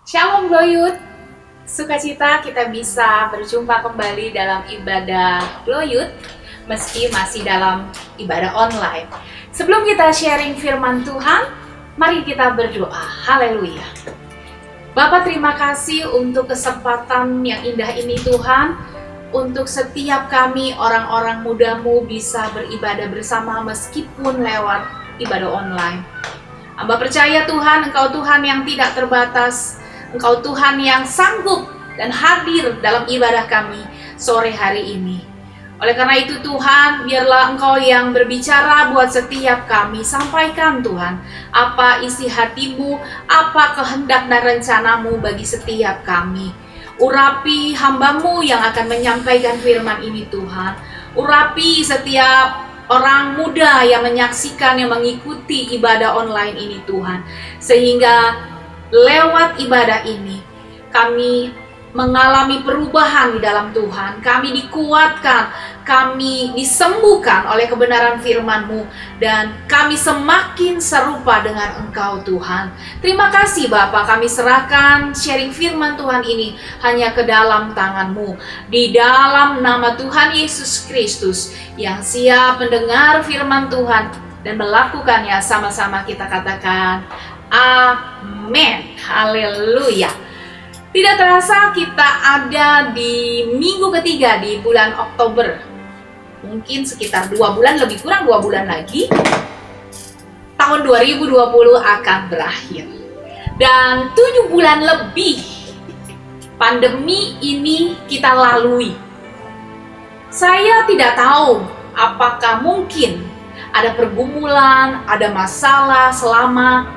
Shalom Gloyut, sukacita kita bisa berjumpa kembali dalam ibadah Gloyut meski masih dalam ibadah online. Sebelum kita sharing firman Tuhan, mari kita berdoa. Haleluya. Bapa, terima kasih untuk kesempatan yang indah ini Tuhan, untuk setiap kami orang-orang muda-Mu bisa beribadah bersama meskipun lewat ibadah online. Hamba percaya Tuhan, Engkau Tuhan yang tidak terbatas, Engkau Tuhan yang sanggup dan hadir dalam ibadah kami sore hari ini. Oleh karena itu Tuhan, biarlah Engkau yang berbicara buat setiap kami. Sampaikan Tuhan, apa isi hati-Mu, apa kehendak dan rencana-Mu bagi setiap kami. Urapi hamba-Mu yang akan menyampaikan firman ini Tuhan. Urapi setiap orang muda yang menyaksikan, yang mengikuti ibadah online ini Tuhan. Sehingga lewat ibadah ini, kami mengalami perubahan di dalam Tuhan. Kami dikuatkan, kami disembuhkan oleh kebenaran firman-Mu, dan kami semakin serupa dengan Engkau Tuhan. Terima kasih Bapa, kami serahkan sharing firman Tuhan ini hanya ke dalam tangan-Mu. Di dalam nama Tuhan Yesus Kristus yang siap mendengar firman Tuhan dan melakukannya, sama-sama kita katakan amin. Haleluya. Tidak terasa kita ada di minggu ketiga di bulan Oktober. Mungkin sekitar 2 bulan, lebih kurang 2 bulan lagi tahun 2020 akan berakhir. Dan 7 bulan lebih pandemi ini kita lalui. Saya tidak tahu apakah mungkin ada pergumulan, ada masalah selama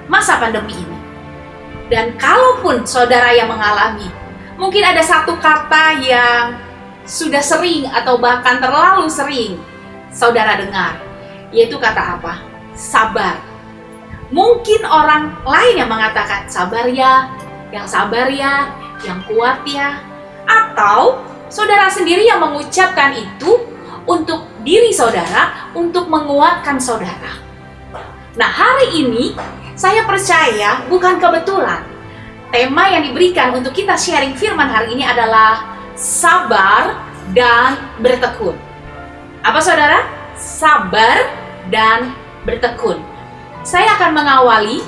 masa pandemi ini. Dan kalaupun saudara yang mengalami, mungkin ada satu kata yang sudah sering atau bahkan terlalu sering saudara dengar, yaitu kata apa? Sabar. Mungkin orang lain yang mengatakan sabar ya, yang kuat ya. Atau saudara sendiri yang mengucapkan itu untuk diri saudara, untuk menguatkan saudara. Nah, hari ini saya percaya bukan kebetulan tema yang diberikan untuk kita sharing firman hari ini adalah sabar dan bertekun. Apa saudara? Sabar dan bertekun. Saya akan mengawali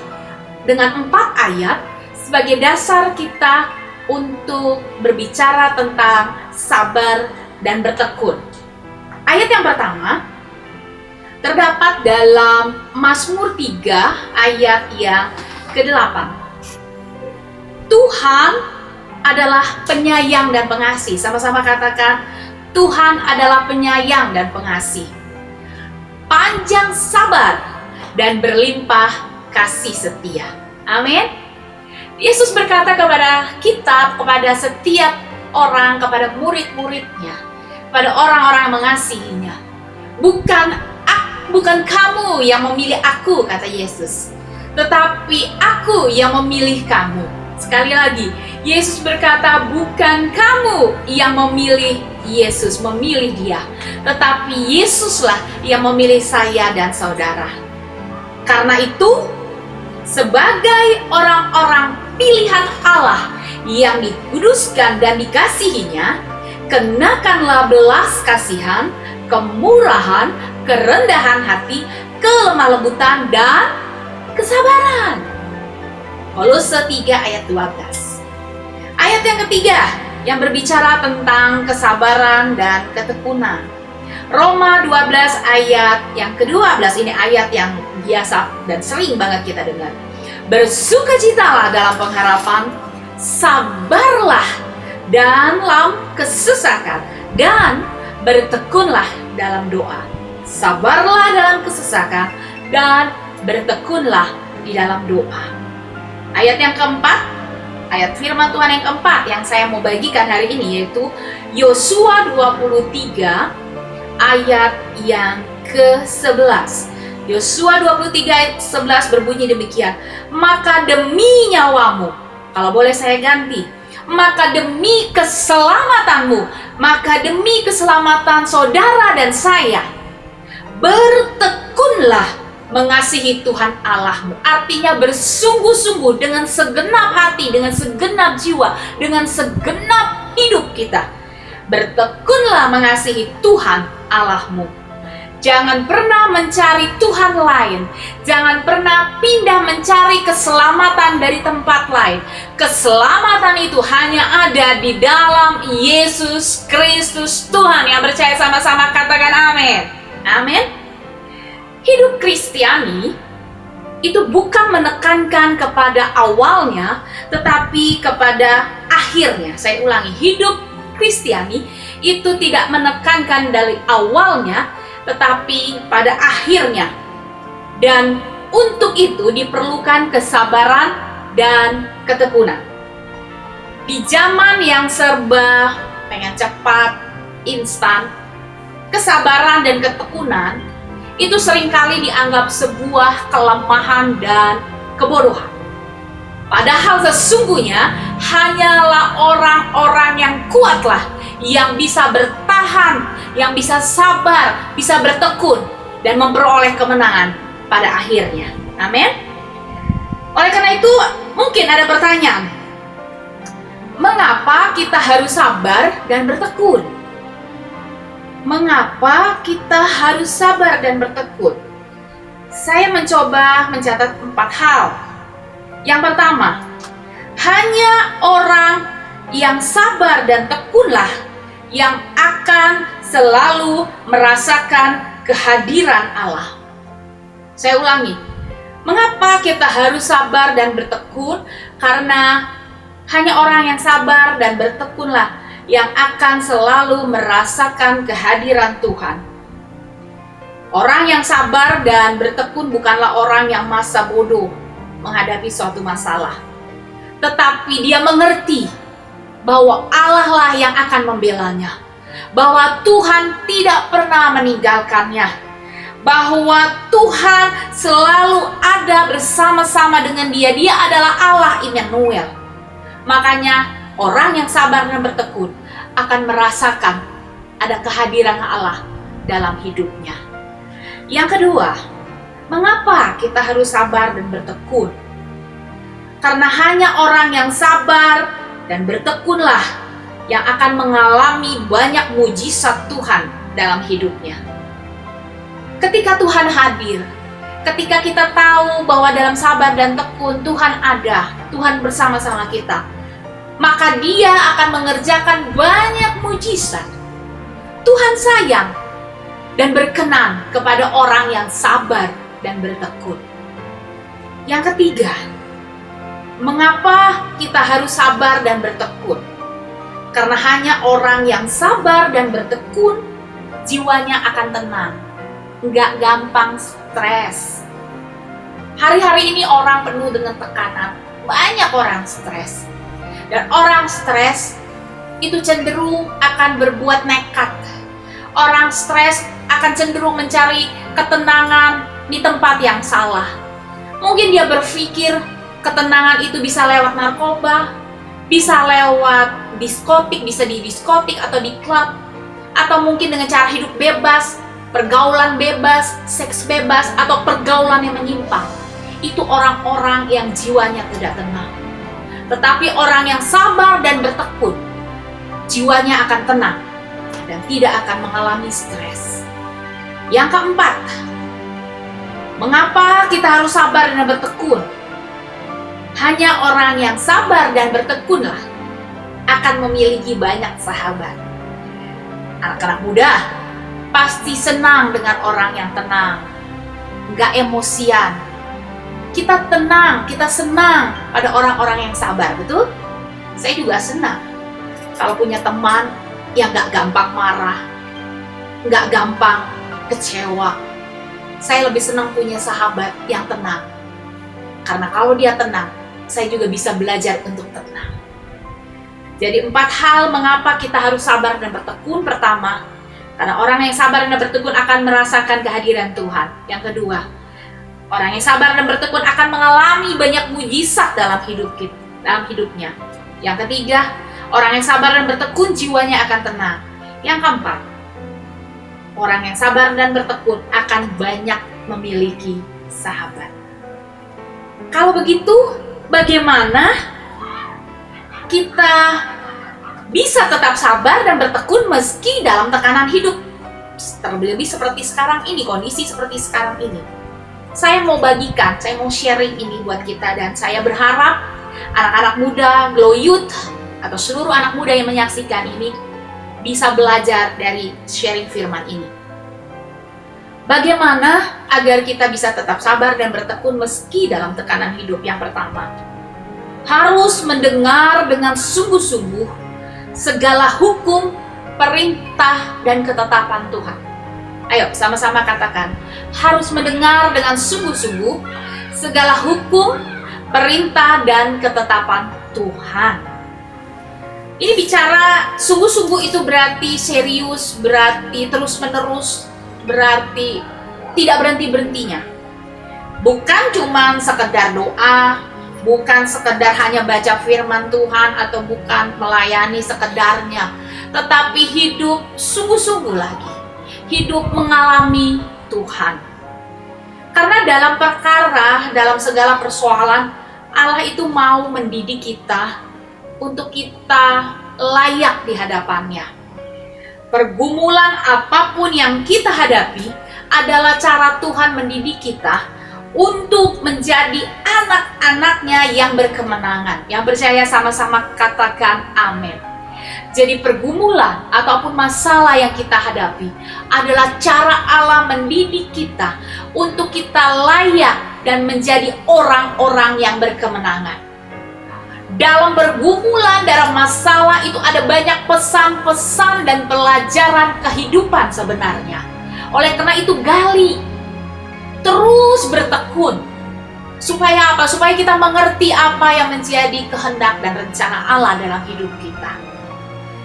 dengan 4 ayat sebagai dasar kita untuk berbicara tentang sabar dan bertekun. Ayat yang pertama terdapat dalam Mazmur 3 ayat yang ke-8. Tuhan adalah penyayang dan pengasih. Sama-sama katakan, Tuhan adalah penyayang dan pengasih, panjang sabar dan berlimpah kasih setia. Amin. Yesus berkata kepada kita, kepada setiap orang, kepada murid-muridnya, kepada orang-orang yang mengasihinya, Bukan kamu yang memilih aku, kata Yesus, tetapi aku yang memilih kamu. Sekali lagi, Yesus berkata bukan kamu yang memilih Yesus, memilih dia, tetapi Yesuslah yang memilih saya dan saudara. Karena itu, sebagai orang-orang pilihan Allah yang dikuduskan dan dikasihinya, kenakanlah belas kasihan, kemurahan, kerendahan hati, kelemah lembutan, dan kesabaran. Kolose 3 ayat 12. Ayat yang ketiga yang berbicara tentang kesabaran dan ketekunan. Roma 12 ayat yang ke-12, ini ayat yang biasa dan sering banget kita dengar. Bersukacitalah dalam pengharapan, sabarlah dalam kesesakan, dan bertekunlah dalam doa. Sabarlah dalam kesesakan dan bertekunlah di dalam doa. Ayat yang keempat, ayat firman Tuhan yang keempat yang saya mau bagikan hari ini, yaitu Yosua 23 ayat yang ke-11. Yosua 23 ayat 11 berbunyi demikian. Maka demi nyawamu, kalau boleh saya ganti, maka demi keselamatanmu, maka demi keselamatan saudara dan saya, bertekunlah Mengasihi Tuhan Allahmu artinya bersungguh-sungguh dengan segenap hati, dengan segenap jiwa, dengan segenap hidup kita. Bertekunlah mengasihi Tuhan Allahmu. Jangan pernah mencari Tuhan lain. Jangan pernah pindah mencari keselamatan dari tempat lain. Keselamatan itu hanya ada di dalam Yesus Kristus Tuhan. Yang percaya sama-sama katakan amin. Amin. Hidup Kristiani itu bukan menekankan kepada awalnya, tetapi kepada akhirnya. Saya ulangi, hidup Kristiani itu tidak menekankan dari awalnya, tetapi pada akhirnya. Dan untuk itu diperlukan kesabaran dan ketekunan. Di zaman yang serba pengen cepat, instan, kesabaran dan ketekunan itu seringkali dianggap sebuah kelemahan dan kebodohan. Padahal sesungguhnya hanyalah orang-orang yang kuatlah yang bisa bertahan, yang bisa sabar, bisa bertekun, dan memperoleh kemenangan pada akhirnya. Amin. Oleh karena itu, mungkin ada pertanyaan, mengapa kita harus sabar dan bertekun? Mengapa kita harus sabar dan bertekun? Saya mencoba mencatat 4 hal. Yang pertama, hanya orang yang sabar dan tekunlah yang akan selalu merasakan kehadiran Allah. Saya ulangi, mengapa kita harus sabar dan bertekun? Karena hanya orang yang sabar dan bertekunlah yang akan selalu merasakan kehadiran Tuhan. Orang yang sabar dan bertekun bukanlah orang yang masa bodoh menghadapi suatu masalah, tetapi dia mengerti bahwa Allah lah yang akan membelanya, bahwa Tuhan tidak pernah meninggalkannya, bahwa Tuhan selalu ada bersama-sama dengan dia. Dia adalah Allah Immanuel. Makanya orang yang sabar dan bertekun akan merasakan ada kehadiran Allah dalam hidupnya. Yang kedua, mengapa kita harus sabar dan bertekun? Karena hanya orang yang sabar dan bertekunlah yang akan mengalami banyak mujizat Tuhan dalam hidupnya. Ketika Tuhan hadir, ketika kita tahu bahwa dalam sabar dan tekun Tuhan ada, Tuhan bersama-sama kita, maka Dia akan mengerjakan banyak mujizat. Tuhan sayang dan berkenan kepada orang yang sabar dan bertekun. Yang ketiga, mengapa kita harus sabar dan bertekun? Karena hanya orang yang sabar dan bertekun, jiwanya akan tenang, nggak gampang stres. Hari-hari ini orang penuh dengan tekanan, banyak orang stres. Dan orang stres itu cenderung akan berbuat nekat. Orang stres akan cenderung mencari ketenangan di tempat yang salah. Mungkin dia berpikir ketenangan itu bisa lewat narkoba, bisa lewat diskotik, bisa di diskotik atau di klub, atau mungkin dengan cara hidup bebas, pergaulan bebas, seks bebas, atau pergaulan yang menyimpang. Itu orang-orang yang jiwanya tidak tenang. Tetapi orang yang sabar dan bertekun, jiwanya akan tenang dan tidak akan mengalami stres. Yang keempat, mengapa kita harus sabar dan bertekun? Hanya orang yang sabar dan bertekunlah akan memiliki banyak sahabat. Anak-anak muda pasti senang dengan orang yang tenang, nggak emosian. Kita tenang, kita senang pada orang-orang yang sabar, betul? Saya juga senang kalau punya teman yang nggak gampang marah, nggak gampang kecewa. Saya lebih senang punya sahabat yang tenang. Karena kalau dia tenang, saya juga bisa belajar untuk tenang. Jadi 4 hal mengapa kita harus sabar dan bertekun. Pertama, karena orang yang sabar dan bertekun akan merasakan kehadiran Tuhan. Yang kedua, orang yang sabar dan bertekun akan mengalami banyak mujizat dalam hidupnya. Yang ketiga, orang yang sabar dan bertekun jiwanya akan tenang. Yang keempat, orang yang sabar dan bertekun akan banyak memiliki sahabat. Kalau begitu, bagaimana kita bisa tetap sabar dan bertekun meski dalam tekanan hidup? Terlebih seperti sekarang ini, kondisi seperti sekarang ini. Saya mau bagikan, saya mau sharing ini buat kita, dan saya berharap anak-anak muda, Glow Youth, atau seluruh anak muda yang menyaksikan ini bisa belajar dari sharing firman ini. Bagaimana agar kita bisa tetap sabar dan bertekun meski dalam tekanan hidup? Yang pertama, harus mendengar dengan sungguh-sungguh segala hukum, perintah, dan ketetapan Tuhan. Ayo sama-sama katakan, harus mendengar dengan sungguh-sungguh segala hukum, perintah, dan ketetapan Tuhan. Ini bicara sungguh-sungguh itu berarti serius, berarti terus-menerus, berarti tidak berhenti-berhentinya. Bukan cuma sekedar doa, bukan sekedar hanya baca firman Tuhan, atau bukan melayani sekedarnya, tetapi hidup sungguh-sungguh lagi, hidup mengalami Tuhan. Karena dalam perkara, dalam segala persoalan, Allah itu mau mendidik kita untuk kita layak di hadapannya. Pergumulan apapun yang kita hadapi adalah cara Tuhan mendidik kita untuk menjadi anak-anaknya yang berkemenangan. Yang percaya sama-sama katakan amin. Jadi pergumulan ataupun masalah yang kita hadapi adalah cara Allah mendidik kita untuk kita layak dan menjadi orang-orang yang berkemenangan. Dalam pergumulan, dalam masalah itu ada banyak pesan-pesan dan pelajaran kehidupan sebenarnya. Oleh karena itu gali, terus bertekun. Supaya apa? Supaya kita mengerti apa yang menjadi kehendak dan rencana Allah dalam hidup kita.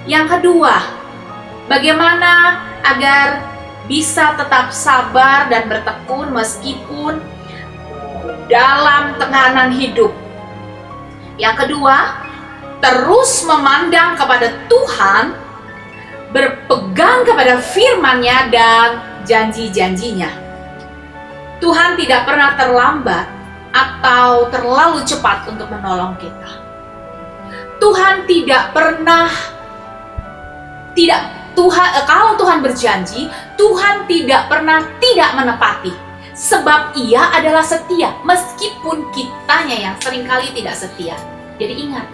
Yang kedua, bagaimana agar bisa tetap sabar dan bertekun meskipun dalam tekanan hidup. Yang kedua, terus memandang kepada Tuhan, berpegang kepada firman-Nya dan janji-janjinya. Tuhan tidak pernah terlambat atau terlalu cepat untuk menolong kita. Tuhan tidak pernah kalau Tuhan berjanji, Tuhan tidak pernah tidak menepati. Sebab Ia adalah setia, meskipun kitanya yang seringkali tidak setia. Jadi ingat,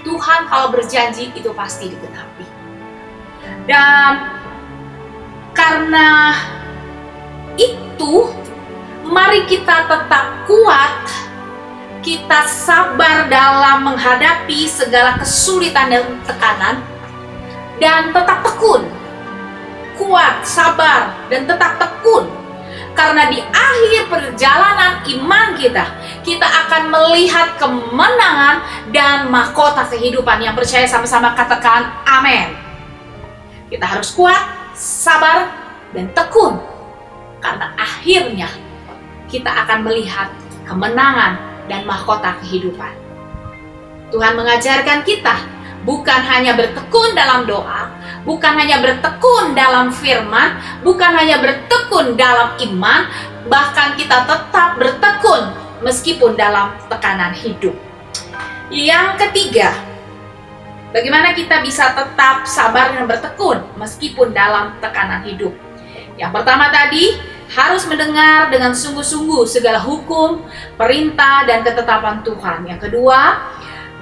Tuhan kalau berjanji itu pasti digenapi. Dan karena itu, mari kita tetap kuat, kita sabar dalam menghadapi segala kesulitan dan tekanan, dan tetap tekun, kuat, sabar, dan tetap tekun. Karena di akhir perjalanan iman kita akan melihat kemenangan dan mahkota kehidupan. Yang percaya sama-sama katakan amin. Kita harus kuat, sabar, dan tekun. Karena akhirnya kita akan melihat kemenangan dan mahkota kehidupan. Tuhan mengajarkan kita bukan hanya bertekun dalam doa, bukan hanya bertekun dalam firman, bukan hanya bertekun dalam iman, bahkan kita tetap bertekun meskipun dalam tekanan hidup. Yang ketiga, bagaimana kita bisa tetap sabar dan bertekun meskipun dalam tekanan hidup? Yang pertama tadi, harus mendengar dengan sungguh-sungguh segala hukum, perintah, dan ketetapan Tuhan. Yang kedua,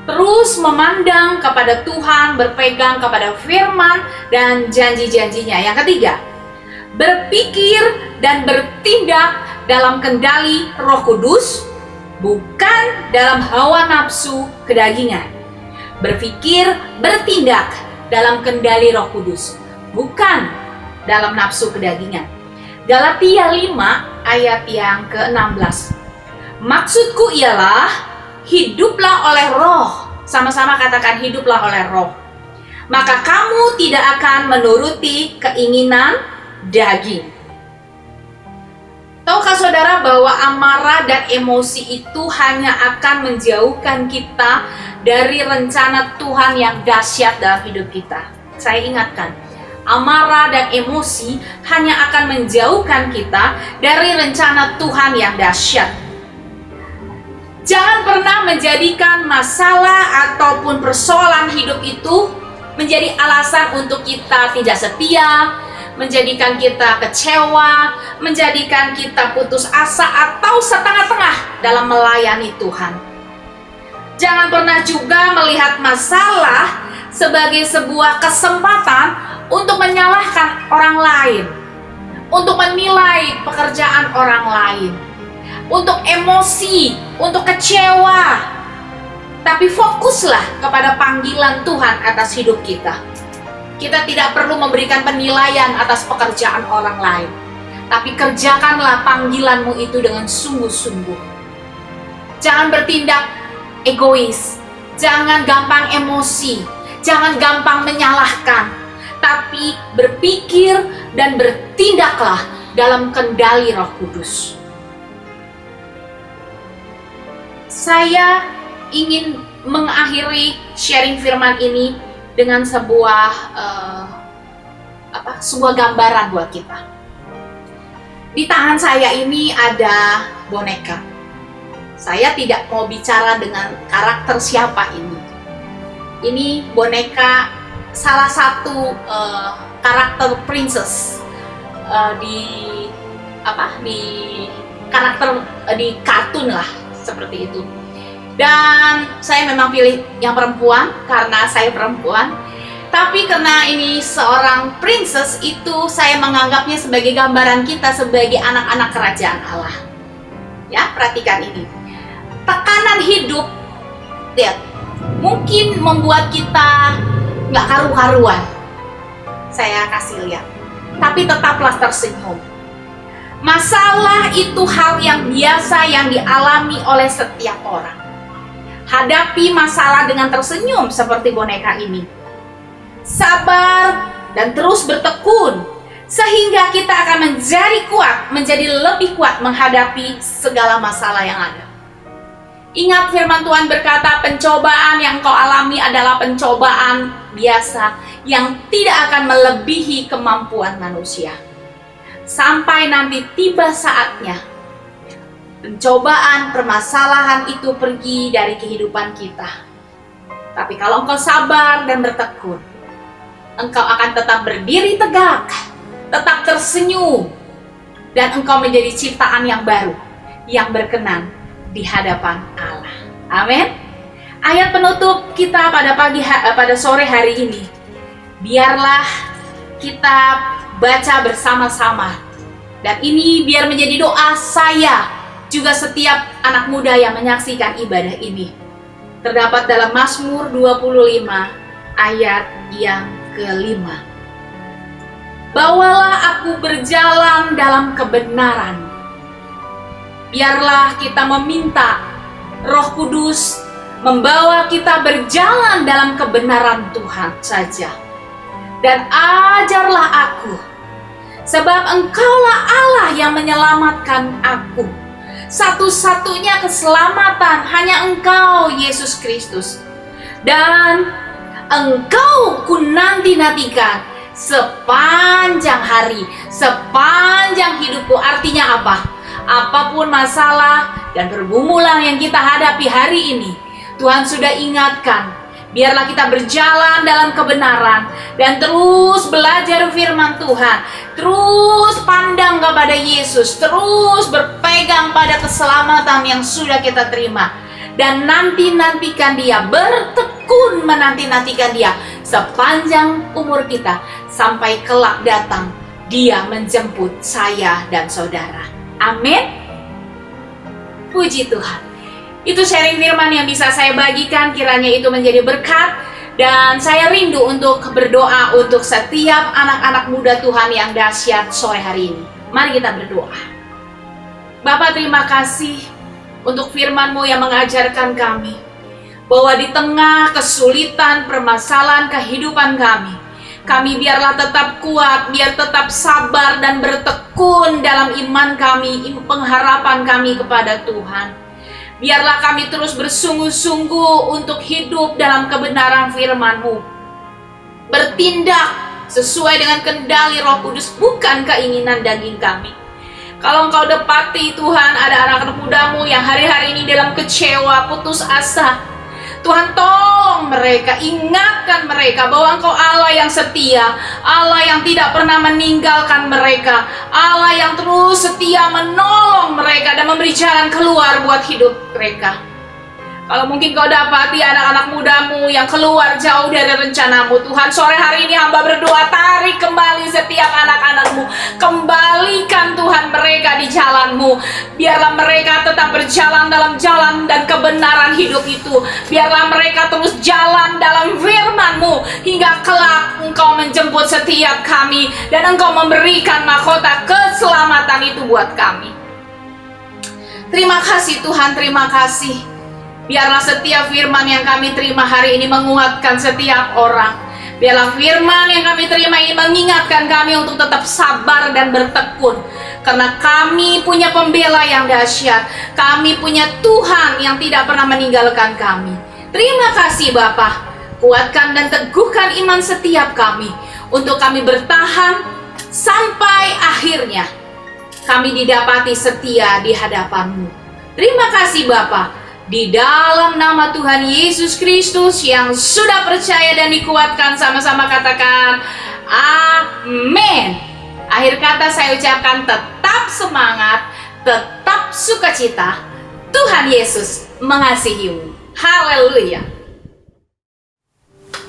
terus memandang kepada Tuhan, berpegang kepada firman dan janji-janjinya. Yang ketiga, berpikir dan bertindak dalam kendali Roh Kudus, bukan dalam hawa nafsu kedagingan. Berpikir, bertindak dalam kendali Roh Kudus, bukan dalam nafsu kedagingan. Galatia 5 ayat yang ke-16. Maksudku ialah hiduplah oleh roh. Sama-sama katakan hiduplah oleh roh. Maka kamu tidak akan menuruti keinginan daging. Tahukah saudara bahwa amarah dan emosi itu hanya akan menjauhkan kita dari rencana Tuhan yang dahsyat dalam hidup kita? Saya ingatkan, amarah dan emosi hanya akan menjauhkan kita dari rencana Tuhan yang dahsyat. Jangan pernah menjadikan masalah ataupun persoalan hidup itu menjadi alasan untuk kita tidak setia, menjadikan kita kecewa, menjadikan kita putus asa atau setengah-tengah dalam melayani Tuhan. Jangan pernah juga melihat masalah sebagai sebuah kesempatan untuk menyalahkan orang lain, untuk menilai pekerjaan orang lain, untuk emosi, untuk kecewa. Tapi fokuslah kepada panggilan Tuhan atas hidup kita. Kita tidak perlu memberikan penilaian atas pekerjaan orang lain, tapi kerjakanlah panggilanmu itu dengan sungguh-sungguh. Jangan bertindak egois, jangan gampang emosi, jangan gampang menyalahkan, tapi berpikir dan bertindaklah dalam kendali Roh Kudus. Saya ingin mengakhiri sharing firman ini dengan sebuah gambaran buat kita. Di tangan saya ini ada boneka. Saya tidak mau bicara dengan karakter siapa ini. Ini boneka salah satu karakter princess di kartun lah, seperti itu. Dan saya memang pilih yang perempuan karena saya perempuan. Tapi karena ini seorang princess, itu saya menganggapnya sebagai gambaran kita sebagai anak-anak kerajaan Allah. Ya, perhatikan ini. Tekanan hidup, lihat, mungkin membuat kita nggak karu-karuan. Saya kasih lihat. Tapi tetaplah tersenyum. Masalah itu hal yang biasa yang dialami oleh setiap orang. Hadapi masalah dengan tersenyum seperti boneka ini. Sabar dan terus bertekun sehingga kita akan menjadi lebih kuat menghadapi segala masalah yang ada. Ingat firman Tuhan berkata, pencobaan yang kau alami adalah pencobaan biasa yang tidak akan melebihi kemampuan manusia. Sampai nanti tiba saatnya pencobaan, permasalahan itu pergi dari kehidupan kita. Tapi kalau engkau sabar dan bertekun, engkau akan tetap berdiri tegak, tetap tersenyum, dan engkau menjadi ciptaan yang baru, yang berkenan di hadapan Allah. Amin. Ayat penutup kita pada sore hari ini, biarlah kita baca bersama-sama. Dan ini biar menjadi doa saya, juga setiap anak muda yang menyaksikan ibadah ini. Terdapat dalam Mazmur 25 ayat yang ke-5. Bawalah aku berjalan dalam kebenaran. Biarlah kita meminta Roh Kudus membawa kita berjalan dalam kebenaran Tuhan saja. Dan ajarlah aku, sebab Engkaulah Allah yang menyelamatkan aku. Satu-satunya keselamatan hanya Engkau, Yesus Kristus. Dan Engkau ku nanti-nantikan sepanjang hari, sepanjang hidupku. Artinya apa? Apapun masalah dan pergumulan yang kita hadapi hari ini, Tuhan sudah ingatkan, biarlah kita berjalan dalam kebenaran dan terus belajar firman Tuhan, terus pandang kepada Yesus, terus berpegang pada keselamatan yang sudah kita terima, dan nantikan Dia, bertekun menanti-nantikan Dia sepanjang umur kita sampai kelak datang Dia menjemput saya dan saudara. Amin. Puji Tuhan. Itu sharing firman yang bisa saya bagikan, kiranya itu menjadi berkat. Dan saya rindu untuk berdoa untuk setiap anak-anak muda Tuhan yang dahsyat sore hari ini. Mari kita berdoa. Bapa, terima kasih untuk firman-Mu yang mengajarkan kami bahwa di tengah kesulitan, permasalahan kehidupan kami biarlah tetap kuat, biar tetap sabar dan bertekun dalam iman kami, pengharapan kami kepada Tuhan. Biarlah kami terus bersungguh-sungguh untuk hidup dalam kebenaran firman-Mu. Bertindak sesuai dengan kendali Roh Kudus, bukan keinginan daging kami. Kalau Engkau dapati Tuhan ada anak-anak mudamu yang hari-hari ini dalam kecewa, putus asa, Tuhan tolong mereka, ingatkan mereka bahwa Engkau Allah yang setia, Allah yang tidak pernah meninggalkan mereka, Allah yang terus setia menolong mereka dan memberi jalan keluar buat hidup mereka. Kalau mungkin kau dapati anak-anak mudamu yang keluar jauh dari rencanamu, Tuhan, sore hari ini hamba berdoa, tarik kembali setiap anak-anakmu, kembalikan Tuhan mereka di jalanmu. Biarlah mereka tetap berjalan dalam jalan dan kebenaran hidup itu. Biarlah mereka terus jalan dalam firman-Mu hingga kelak Engkau menjemput setiap kami dan Engkau memberikan mahkota keselamatan itu buat kami. Terima kasih Tuhan, terima kasih. Biarlah setiap firman yang kami terima hari ini menguatkan setiap orang. Biarlah firman yang kami terima ini mengingatkan kami untuk tetap sabar dan bertekun. Karena kami punya pembela yang dahsyat. Kami punya Tuhan yang tidak pernah meninggalkan kami. Terima kasih Bapa. Kuatkan dan teguhkan iman setiap kami, untuk kami bertahan sampai akhirnya kami didapati setia di hadapan-Mu. Terima kasih Bapa. Di dalam nama Tuhan Yesus Kristus yang sudah percaya dan dikuatkan, sama-sama katakan amin. Akhir kata saya ucapkan tetap semangat, tetap sukacita. Tuhan Yesus mengasihimu. Haleluya.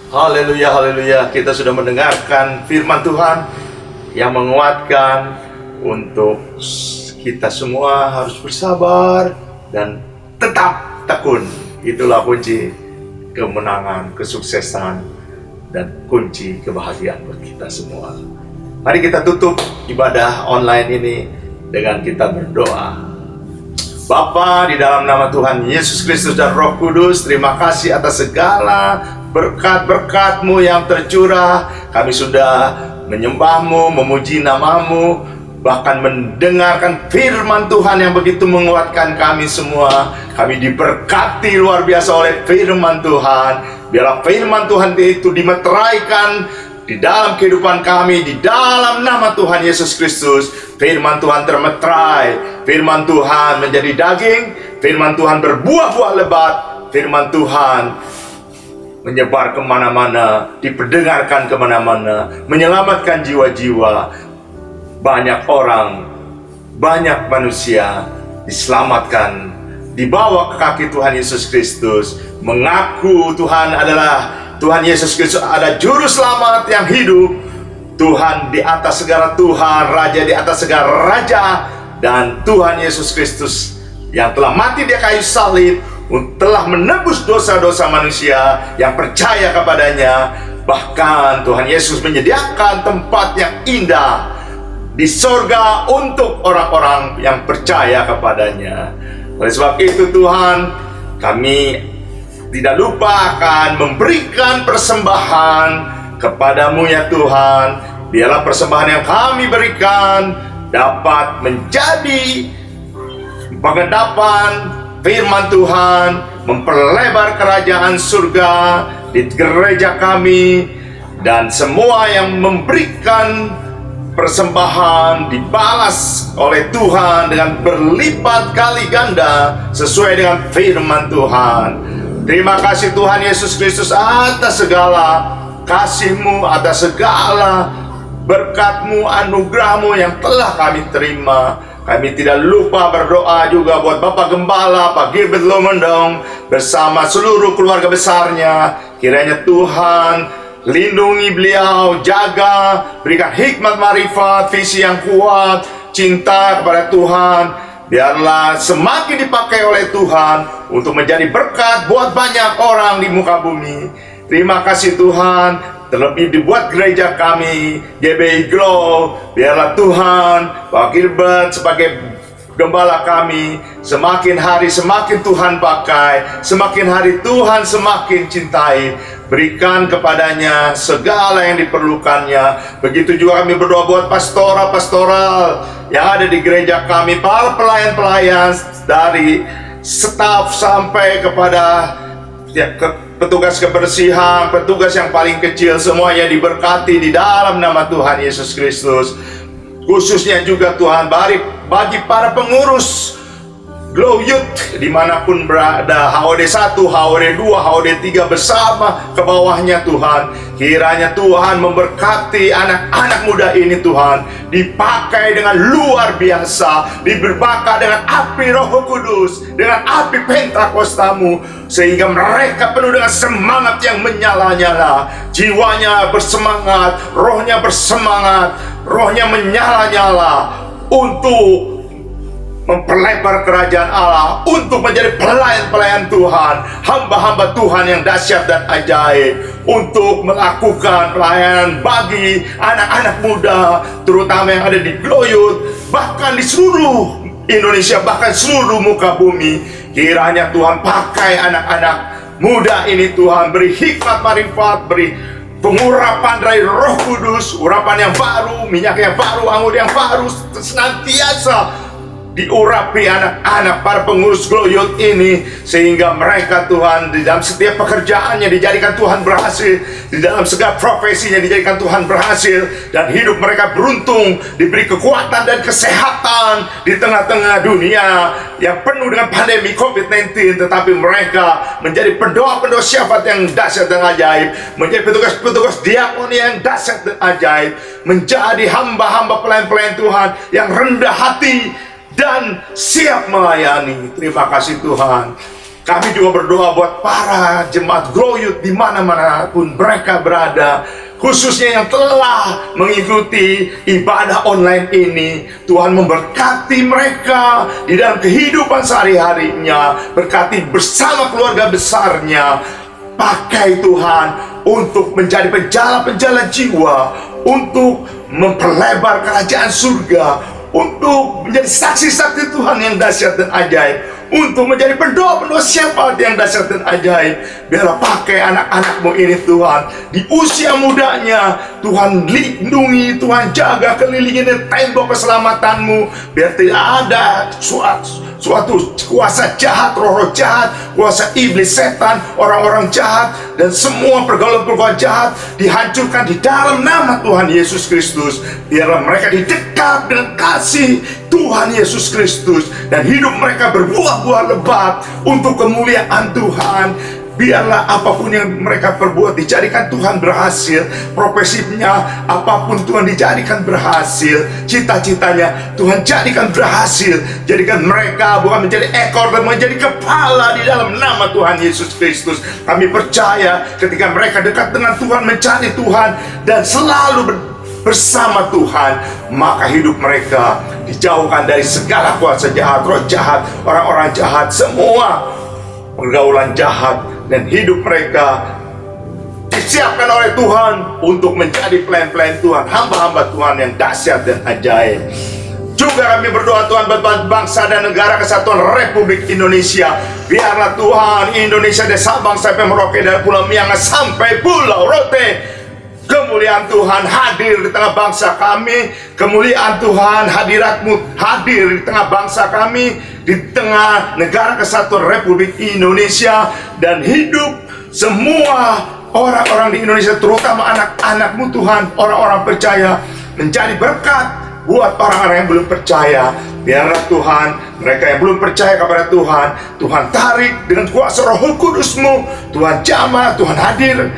Haleluya, haleluya. Kita sudah mendengarkan firman Tuhan yang menguatkan untuk kita semua harus bersabar dan tetap tekun. Itulah kunci kemenangan, kesuksesan, dan kunci kebahagiaan buat kita semua. Mari kita tutup ibadah online ini dengan kita berdoa. Bapa, di dalam nama Tuhan Yesus Kristus dan Roh Kudus, terima kasih atas segala berkat-berkat-Mu yang tercurah. Kami sudah menyembah-Mu, memuji nama-Mu, bahkan mendengarkan firman Tuhan yang begitu menguatkan kami semua. Kami diberkati luar biasa oleh firman Tuhan. Biarlah firman Tuhan itu dimeteraikan di dalam kehidupan kami, di dalam nama Tuhan Yesus Kristus. Firman Tuhan termeterai, firman Tuhan menjadi daging, firman Tuhan berbuah-buah lebat, firman Tuhan menyebar kemana-mana, diperdengarkan kemana-mana, menyelamatkan jiwa-jiwa. Banyak orang, banyak manusia diselamatkan, dibawa ke kaki Tuhan Yesus Kristus, mengaku Tuhan adalah Tuhan Yesus Kristus, ada juru selamat yang hidup, Tuhan di atas segala Tuhan, Raja di atas segala Raja, dan Tuhan Yesus Kristus yang telah mati di kayu salib, telah menebus dosa-dosa manusia yang percaya kepadanya. Bahkan Tuhan Yesus menyediakan tempat yang indah di sorga untuk orang-orang yang percaya kepadanya. Oleh sebab itu Tuhan, kami tidak lupa akan memberikan persembahan kepadamu ya Tuhan. Biarlah persembahan yang kami berikan dapat menjadi pengendapan firman Tuhan, memperlebar kerajaan surga di gereja kami, dan semua yang memberikan persembahan dibalas oleh Tuhan dengan berlipat kali ganda sesuai dengan firman Tuhan. Terima kasih Tuhan Yesus Kristus atas segala kasih-Mu, atas segala berkat-Mu, anugerah-Mu yang telah kami terima. Kami tidak lupa berdoa juga buat Bapak Gembala, Pak Gilbert Lomendong, bersama seluruh keluarga besarnya. Kiranya Tuhan lindungi beliau, jaga, berikan hikmat, marifat, visi yang kuat, cinta kepada Tuhan. Biarlah semakin dipakai oleh Tuhan untuk menjadi berkat buat banyak orang di muka bumi. Terima kasih Tuhan. Terlebih dibuat gereja kami, GBI Glow. Biarlah Tuhan, Pak Gilbert sebagai gembala kami, semakin hari semakin Tuhan pakai, semakin hari Tuhan semakin cintai. Berikan kepadanya segala yang diperlukannya. Begitu juga kami berdoa buat pastoral yang ada di gereja kami, para pelayan-pelayan dari staf sampai kepada petugas kebersihan, petugas yang paling kecil, semuanya diberkati di dalam nama Tuhan Yesus Kristus. Khususnya juga Tuhan bagi para pengurus Glow Youth dimanapun berada, HOD 1, HOD 2, HOD 3 bersama ke bawahnya Tuhan. Kiranya Tuhan memberkati anak-anak muda ini Tuhan, dipakai dengan luar biasa, diberbakar dengan api Roh Kudus, dengan api Pentakostamu, sehingga mereka penuh dengan semangat yang menyala-nyala. Jiwanya bersemangat, rohnya bersemangat, rohnya menyala-nyala untuk memperlebar kerajaan Allah, untuk menjadi pelayan-pelayan Tuhan, hamba-hamba Tuhan yang dahsyat dan ajaib, untuk melakukan pelayanan bagi anak-anak muda, terutama yang ada di Glow Youth, bahkan di seluruh Indonesia, bahkan seluruh muka bumi. Kiranya Tuhan pakai anak-anak muda ini Tuhan, beri hikmat marifat, beri pengurapan dari Roh Kudus, urapan yang baru, minyak yang baru, anggur yang baru, senantiasa diurapi anak-anak para pengurus Glow Youth ini, sehingga mereka Tuhan di dalam setiap pekerjaannya dijadikan Tuhan berhasil, di dalam segala profesinya dijadikan Tuhan berhasil, dan hidup mereka beruntung, diberi kekuatan dan kesehatan di tengah-tengah dunia yang penuh dengan pandemi COVID-19. Tetapi mereka menjadi pendoa-pendoa syafaat yang dahsyat dan ajaib, menjadi petugas-petugas diakoni yang dahsyat dan ajaib, menjadi hamba-hamba pelayan-pelayan Tuhan yang rendah hati dan siap melayani. Terima kasih Tuhan. Kami juga berdoa buat para jemaat Glow Youth di mana-mana pun mereka berada, khususnya yang telah mengikuti ibadah online ini. Tuhan memberkati mereka di dalam kehidupan sehari-harinya, berkati bersama keluarga besarnya. Pakai Tuhan untuk menjadi penjala-penjala jiwa, untuk memperlebar kerajaan surga, untuk menjadi saksi-saksi Tuhan yang dahsyat dan ajaib, untuk menjadi pendoa-pendoa syafaat yang dahsyat dan ajaib. Biarlah pakai anak-anakmu ini Tuhan, di usia mudanya Tuhan lindungi, Tuhan jaga, kelilingi tembok keselamatanmu, biar tidak ada suatu kuasa jahat, roh-roh jahat, kuasa iblis, setan, orang-orang jahat, dan semua pergaulan-pergaulan jahat dihancurkan di dalam nama Tuhan Yesus Kristus. Biarlah mereka didekat dengan kasih Tuhan Yesus Kristus, dan hidup mereka berbuah-buah lebat untuk kemuliaan Tuhan. Biarlah apapun yang mereka perbuat dijadikan Tuhan berhasil. Profesinya apapun Tuhan dijadikan berhasil. Cita-citanya Tuhan jadikan berhasil. Jadikan mereka bukan menjadi ekor, dan menjadi kepala di dalam nama Tuhan Yesus Kristus. Kami percaya ketika mereka dekat dengan Tuhan, mencari Tuhan, dan selalu bersama Tuhan, maka hidup mereka dijauhkan dari segala kuasa jahat, roh jahat, orang-orang jahat, semua pergaulan jahat, dan hidup mereka disiapkan oleh Tuhan untuk menjadi pelayan-pelayan Tuhan, hamba-hamba Tuhan yang dahsyat dan ajaib. Juga kami berdoa Tuhan buat bangsa dan negara kesatuan Republik Indonesia. Biarlah Tuhan Indonesia dari Sabang sampai Merauke, dari Pulau Miangas sampai Pulau Rote, kemuliaan Tuhan hadir di tengah bangsa kami. Kemuliaan Tuhan, hadirat-Mu hadir di tengah bangsa kami, di tengah negara kesatuan Republik Indonesia, dan hidup semua orang-orang di Indonesia, terutama anak-anak-Mu Tuhan, orang-orang percaya, menjadi berkat buat orang-orang yang belum percaya. Biarlah Tuhan, mereka yang belum percaya kepada Tuhan, Tuhan tarik dengan kuasa Roh Kudus-Mu. Tuhan jamah, Tuhan hadirin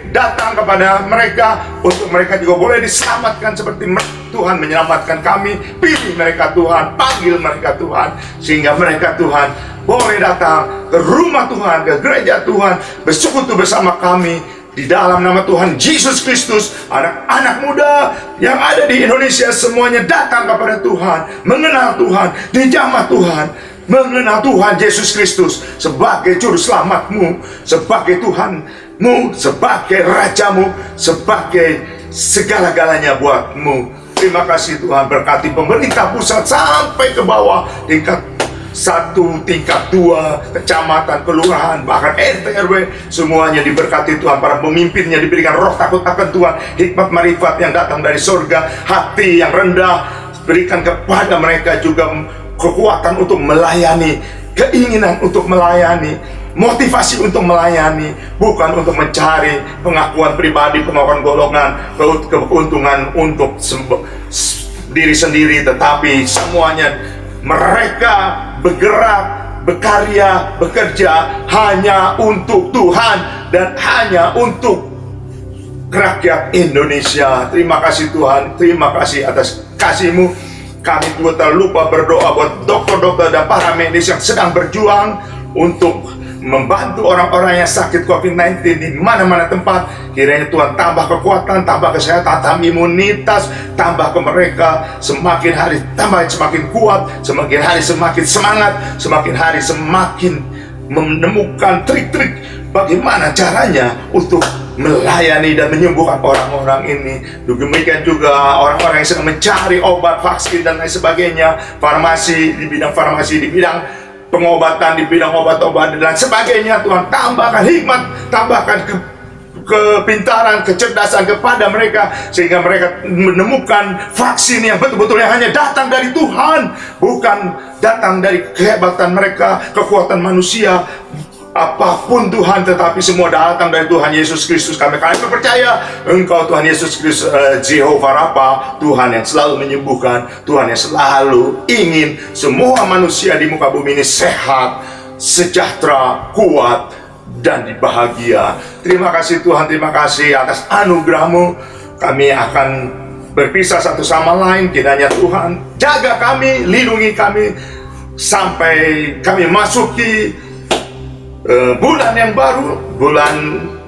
datang kepada mereka, untuk mereka juga boleh diselamatkan seperti Tuhan menyelamatkan kami. Pilih mereka Tuhan, panggil mereka Tuhan, sehingga mereka Tuhan boleh datang ke rumah Tuhan, ke gereja Tuhan, bersekutu bersama kami di dalam nama Tuhan Yesus Kristus. Anak-anak muda yang ada di Indonesia semuanya datang kepada Tuhan, mengenal Tuhan, dijamah Tuhan, mengenal Tuhan Yesus Kristus sebagai juru selamatmu, sebagai Tuhanmu, sebagai Rajamu, sebagai segala-galanya buatmu. Terima kasih Tuhan, berkati pemerintah pusat sampai ke bawah, tingkat 1, tingkat 2, kecamatan, kelurahan, bahkan RT RW, semuanya diberkati Tuhan. Para pemimpinnya diberikan roh takut akan Tuhan, hikmat marifat yang datang dari surga, hati yang rendah, berikan kepada mereka juga kekuatan untuk melayani, keinginan untuk melayani, motivasi untuk melayani, bukan untuk mencari pengakuan pribadi, pengakuan golongan, keuntungan untuk diri sendiri, tetapi semuanya mereka bergerak, berkarya, bekerja hanya untuk Tuhan dan hanya untuk rakyat Indonesia. Terima kasih Tuhan, terima kasih atas kasih-Mu. Kami juga tak lupa berdoa buat dokter-dokter dan para medis yang sedang berjuang untuk membantu orang-orang yang sakit COVID-19 di mana-mana tempat. Kiranya Tuhan tambah kekuatan, tambah kesehatan, tambah imunitas, tambah ke mereka semakin hari semakin kuat, semakin hari semakin semangat, semakin hari semakin menemukan trik-trik bagaimana caranya untuk melayani dan menyembuhkan orang-orang ini. Demikian juga orang-orang yang sedang mencari obat, vaksin dan lain sebagainya, farmasi, di bidang farmasi, di bidang pengobatan, di bidang obat-obatan dan sebagainya. Tuhan tambahkan hikmat, tambahkan kepintaran, kecerdasan kepada mereka, sehingga mereka menemukan vaksin yang betul-betul yang hanya datang dari Tuhan, bukan datang dari kehebatan mereka, kekuatan manusia, apapun Tuhan, tetapi semua datang dari Tuhan Yesus Kristus. Kami percaya Engkau Tuhan Yesus Kristus, Jehovah Rafa, Tuhan yang selalu menyembuhkan, Tuhan yang selalu ingin semua manusia di muka bumi ini sehat, sejahtera, kuat, dan bahagia. Terima kasih Tuhan, terima kasih atas anugerah-Mu. Kami akan berpisah satu sama lain. Kiranya Tuhan jaga kami, lindungi kami sampai kami masuki bulan yang baru, bulan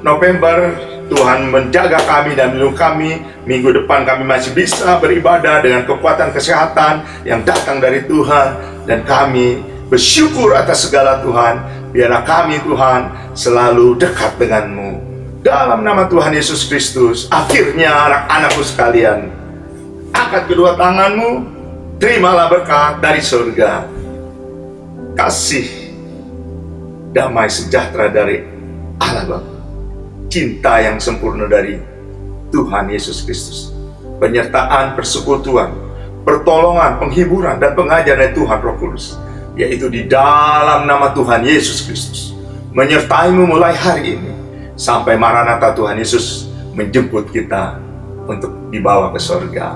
November. Tuhan menjaga kami dan melindungi kami. Minggu depan kami masih bisa beribadah dengan kekuatan kesehatan yang datang dari Tuhan, dan kami bersyukur atas segala Tuhan. Biarlah kami Tuhan selalu dekat dengan-Mu. Dalam nama Tuhan Yesus Kristus, akhirnya anak-anakku sekalian, angkat kedua tangan-Mu, terimalah berkat dari surga, kasih, damai sejahtera dari Allah Bapa, cinta yang sempurna dari Tuhan Yesus Kristus, penyertaan, persekutuan, pertolongan, penghiburan, dan pengajaran dari Tuhan Roh Kudus, yaitu di dalam nama Tuhan Yesus Kristus, menyertai-Mu mulai hari ini sampai Maranatha Tuhan Yesus menjemput kita untuk dibawa ke surga.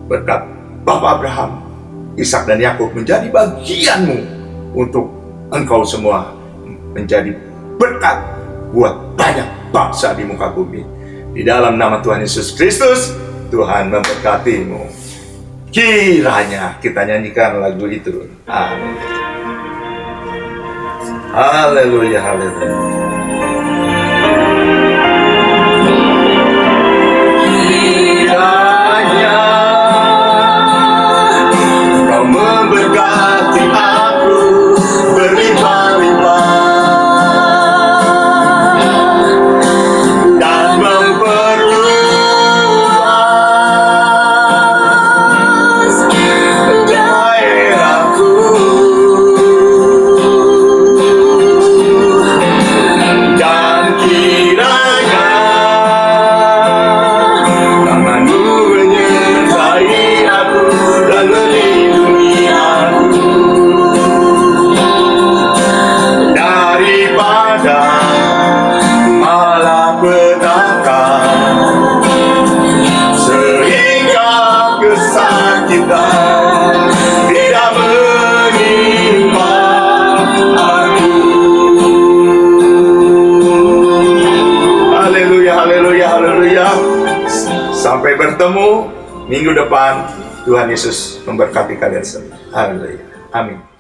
Berkat Bapa Abraham, Ishak, dan Yakub menjadi bagian-Mu untuk engkau semua, menjadi berkat buat banyak bangsa di muka bumi. Di dalam nama Tuhan Yesus Kristus, Tuhan memberkati-Mu. Kiranya kita nyanyikan lagu itu. Amin. Haleluya, haleluya. Kiranya Kau memberkati aku berlimpah-limpah, sampai bertemu minggu depan. Tuhan Yesus memberkati kalian semua. Haleluya. Amin.